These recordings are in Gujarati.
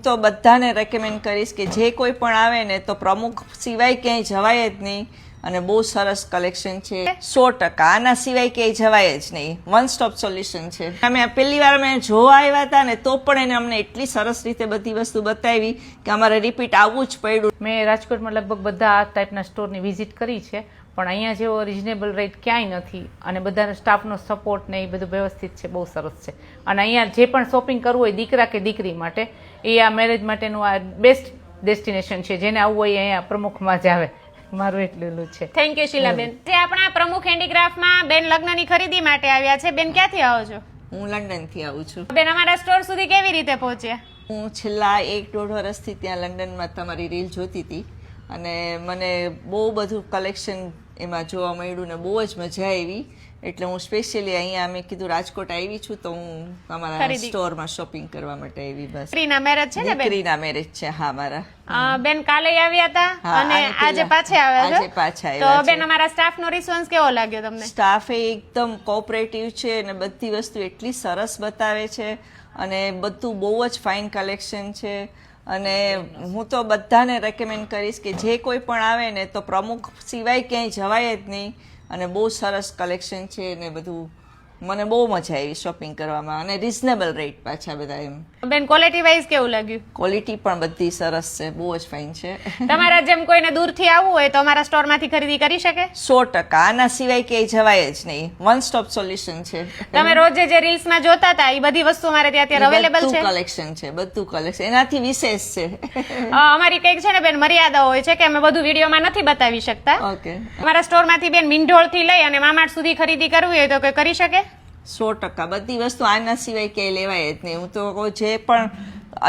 તો બધાને રેકમેન્ડ કરીશ કે જે કોઈ પણ આવે ને તો પ્રમુખ સિવાય ક્યાંય જવાય જ નહીં અને બહુ સરસ કલેક્શન છે 100%. આના સિવાય ક્યાંય જવાય જ નહીં. વન સ્ટોપ સોલ્યુશન છે. અમે પહેલી વાર અમે જોવા આવ્યા હતા ને તો પણ એને અમને એટલી સરસ રીતે બધી વસ્તુ બતાવી કે અમારે રિપીટ આવવું જ પડ્યું. મેં રાજકોટમાં લગભગ બધા આ ટાઈપના સ્ટોરની વિઝિટ કરી છે, પણ અહીંયા જેવો રિઝનેબલ રેટ ક્યાંય નથી અને બધાનો સ્ટાફનો સપોર્ટ ને એ બધું વ્યવસ્થિત છે, બહુ સરસ છે. અને અહીંયા જે પણ શોપિંગ કરવું હોય દીકરા કે દીકરી માટે, એ આ મેરેજ માટેનું આ બેસ્ટ ડેસ્ટિનેશન છે. જેને આવવું હોય અહીંયા પ્રમુખમાં જ આવે. મારું એટલું છે. Thank you શીલાબેન. જે આપણા પ્રમુખ હેન્ડીક્રાફ્ટમાં બેન લગ્નની ખરીદી માટે આવ્યા છે. બેન ક્યાંથી આવો છો? હું લંડનથી આવું છું. બેન અમારા સ્ટોર સુધી કેવી રીતે પહોંચ્યા? હું છેલ્લા 1-1.5 વર્ષથી ત્યાં લંડનમાં તમારી રીલ જોતી હતી અને મને બહુ બધું કલેક્શન એમાં જોવા મળ્યું ને બહુ જ મજા આવી. એટલે હું સ્પેશિયલી અહીંયા મેં કીધું રાજકોટ આવી છું તો હું અમારા સ્ટોરમાં શોપિંગ કરવા માટે આવી. બસ દીકરીના મેરેજ છે ને બેન? દીકરીના મેરેજ છે. હા મારા. બેન કાલે આવ્યા હતા અને આજે પાછા આવ્યા આજે પાછા છો. તો બેન અમારા સ્ટાફનો રિસ્પોન્સ કેવો લાગ્યો તમને? સ્ટાફ એકદમ કોઓપરેટિવ છે અને બધી વસ્તુ એટલી સરસ બતાવે છે અને બધું બહુ જ ફાઇન કલેક્શન છે. અને હું તો બધાને રેકમેન્ડ કરીશ કે જે કોઈ પણ આવે ને તો પ્રમુખ સિવાય ક્યાંય જવાય જ નહીં અને બહુ સરસ કલેક્શન છે ને બધું. મને બહુ મજા આવી શોપિંગ કરવામાં અને રિઝનેબલ રેટ પાછા બધા. એમ બેન ક્વોલિટી વાઇઝ કેવું લાગ્યું? ક્વોલિટી પણ બધી સરસ છે, બહુ જ ફાઇન છે. તમારા જેમ કોઈને દૂરથી આવવું હોય તો અમારા સ્ટોરમાંથી ખરીદી કરી શકે? 100%. આના સિવાય ક્યાંય જવાય જ નહીં. વન સ્ટોપ સોલ્યુશન છે. તમે રોજે જે રીલ્સમાં જોતા હતા એ બધી વસ્તુ અમારે ત્યાં અત્યારે અવેલેબલ છે. કલેક્શન છે, બધું કલેક્શન એનાથી વિશેષ છે. અમારી કંઈક છે ને બેન મર્યાદા હોય છે કે અમે બધું વિડીયોમાં નથી બતાવી શકતા. ઓકે. અમારા સ્ટોરમાંથી બેન મિંઢોળથી લઈ અને મામાર્ટ સુધી ખરીદી કરવી હોય તો કોઈ કરી શકે? 100%. બધી વસ્તુ આના સિવાય ક્યાંય લેવાય જ નહીં. હું તો કહું જે પણ,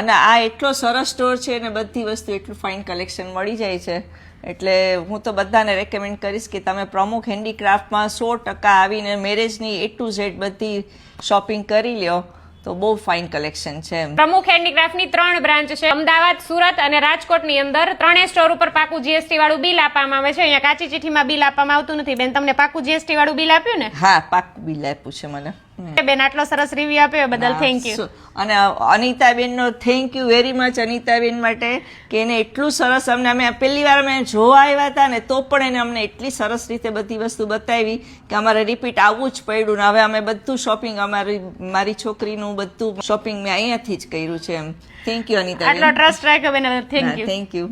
અને આ એટલો સરસ સ્ટોર છે ને બધી વસ્તુ એટલું ફાઇન કલેક્શન મળી જાય છે. એટલે હું તો બધાને રેકમેન્ડ કરીશ કે તમે પ્રમુખ હેન્ડીક્રાફ્ટમાં 100% આવીને મેરેજની A to Z બધી શોપિંગ કરી લ્યો તો બહુ ફાઇન કલેક્શન છે. પ્રમુખ હેન્ડીક્રાફ્ટની 3 બ્રાન્ચ છે, અમદાવાદ, સુરત અને રાજકોટની અંદર. 3 સ્ટોર ઉપર પાકું GST વાળું બિલ આપવામાં આવે છે. અહીંયા કાચી ચિઠ્ઠીમાં બિલ આપવામાં આવતું નથી. બેન તમને પાકું GST વાળું બિલ આપ્યું ને? હા, પાકું બિલ આપ્યું છે મને. બેન આટલો સરસ રિવ્યુ આપ્યો એ બદલ થેન્ક યુ. અને અનિતાબેનનો thank you very much Anitaben માટે કે એને એટલું સરસ અમને, અમે પહેલી વાર અમે જોવા આવ્યા હતા ને તો પણ એને અમને એટલી સરસ રીતે બધી વસ્તુ બતાવી કે અમારે રિપીટ આવવું જ પડ્યું. ને હવે અમે બધું શોપિંગ મારી છોકરીનું બધું શોપિંગ મેં અહીંયાથી જ કર્યું છે. એમ થેન્ક યુ અનિતાબેન. આટલો ટ્રસ્ટ રાખ્યો બેન. Thank you. Thank you.